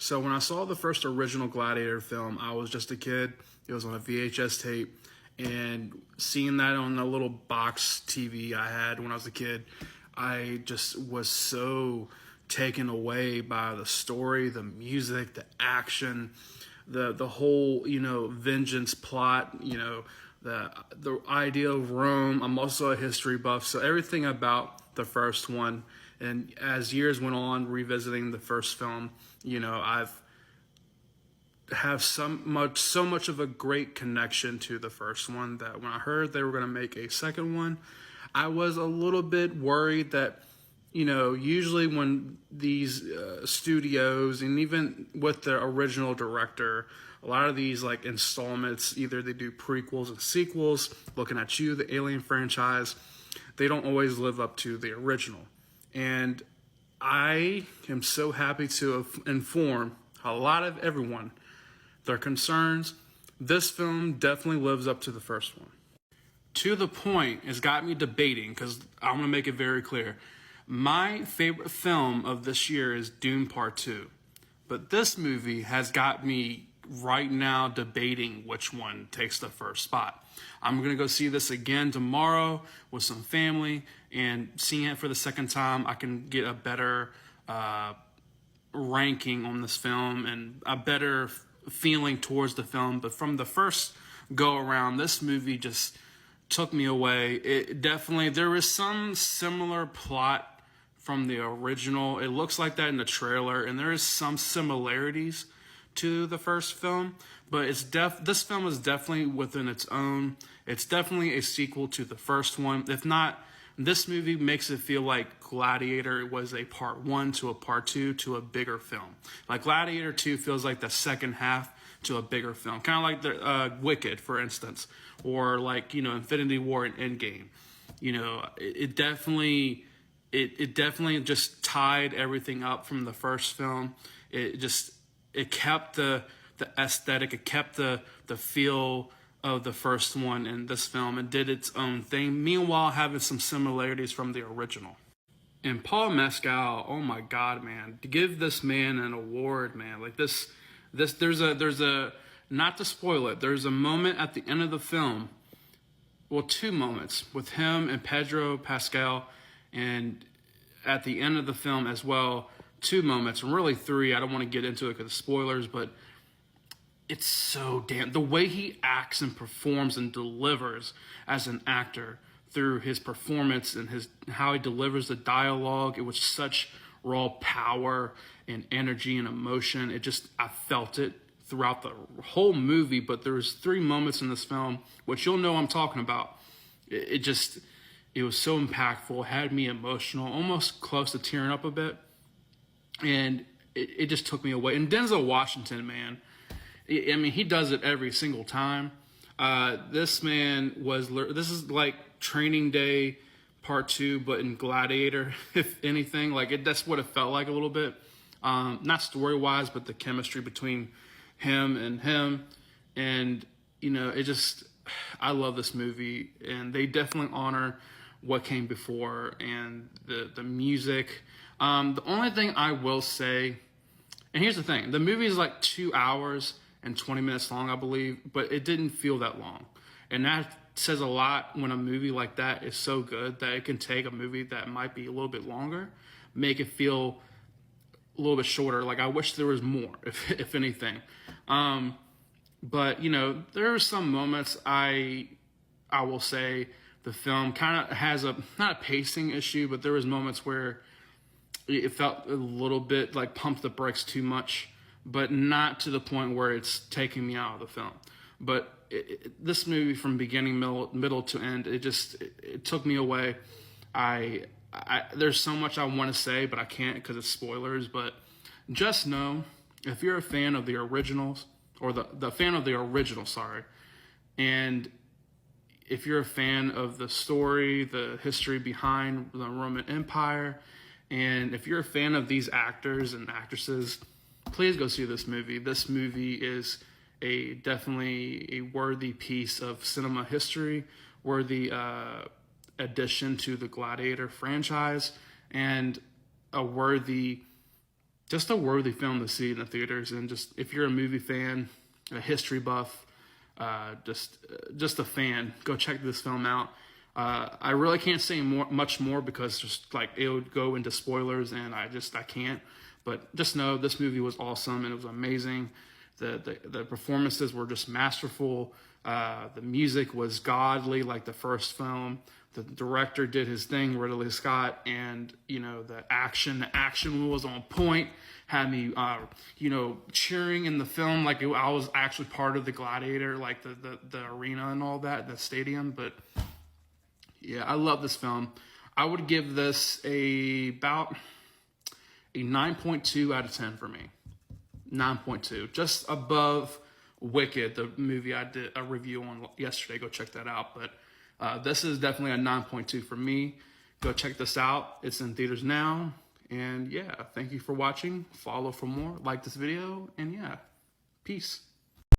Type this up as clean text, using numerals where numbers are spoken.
So when I saw the first original Gladiator film, I was just a kid. It was on a VHS tape. And seeing that on the little box TV I had when I was a kid, I just was so taken away by the story, the music, the action, the whole, vengeance plot, the idea of Rome. I'm also a history buff, so everything about the first one. And as years went on, revisiting the first film, I've have so much of a great connection to the first one that when I heard they were going to make a second one, I was a little bit worried that, usually when these studios, and even with the original director, a lot of these like installments, either they do prequels and sequels, Looking at You, the Alien franchise, they don't always live up to the original. And I am so happy to inform a lot of everyone their concerns. This film definitely lives up to the first one. To the point, it's got me debating, because I'm going to make it very clear. My favorite film of this year is Dune Part 2. But this movie has got me right now debating which one takes the first spot. I'm going to go see this again tomorrow with some family, and seeing it for the second time, I can get a better ranking on this film and a better feeling towards the film. But from the first go around, this movie just took me away. It definitely, there is some similar plot from the original. It looks like that in the trailer, and there is some similarities to the first film, but this film is definitely within its own. It's definitely a sequel to the first one. If not, this movie makes it feel like Gladiator was a part 1 to a part 2 to a bigger film. Like Gladiator 2 feels like the second half to a bigger film. Kind of like the Wicked, for instance, or like, Infinity War and Endgame. It definitely just tied everything up from the first film. It kept the aesthetic, it kept the feel of the first one in this film and did its own thing, meanwhile having some similarities from the original. And Paul Mescal, oh my God, man, to give this man an award, man, like this there's a not to spoil it, there's a moment at the end of the film, well, 2 moments with him and Pedro Pascal, and at the end of the film as well, 2 moments, and really 3. I don't want to get into it because of spoilers, but it's so damn, the way he acts and performs and delivers as an actor through his performance and how he delivers the dialogue, it was such raw power and energy and emotion. I felt it throughout the whole movie, but there was 3 moments in this film, which you'll know I'm talking about. It was so impactful, had me emotional, almost close to tearing up a bit. And it just took me away. And Denzel Washington, man, he does it every single time. This is like Training Day Part 2, but in Gladiator, if anything. That's what it felt like a little bit. Not story-wise, but the chemistry between him. And, I love this movie. And they definitely honor what came before and the music. The only thing I will say, and here's the thing, the movie is like 2 hours and 20 minutes long, I believe, but it didn't feel that long. And that says a lot when a movie like that is so good that it can take a movie that might be a little bit longer, make it feel a little bit shorter. Like, I wish there was more, if anything. But, there are some moments I will say the film kind of has not a pacing issue, but there was moments where it felt a little bit like pumped the brakes too much, but not to the point where it's taking me out of the film. But this movie, from beginning, middle to end, it took me away. There's so much I want to say, but I can't because it's spoilers. But just know, if you're a fan of the originals, or the fan of the original, and if you're a fan of the story, the history behind the Roman Empire, and if you're a fan of these actors and actresses, please go see this movie. This movie is definitely a worthy piece of cinema history, worthy addition to the Gladiator franchise, and a worthy just a worthy film to see in the theaters. And just if you're a movie fan, a history buff, just a fan, go check this film out. I really can't say much more because just like it would go into spoilers, and I can't. But just know this movie was awesome and it was amazing. The performances were just masterful. The music was godly, like the first film. The director did his thing, Ridley Scott, and the action was on point. Had me, cheering in the film like I was actually part of the Gladiator, like the arena and all that, the stadium. But yeah, I love this film. I would give this about a 9.2 out of 10 for me. 9.2, just above Wicked, the movie I did a review on yesterday. Go check that out. But this is definitely a 9.2 for me. Go check this out. It's in theaters now. And yeah, thank you for watching. Follow for more. Like this video. And yeah, peace.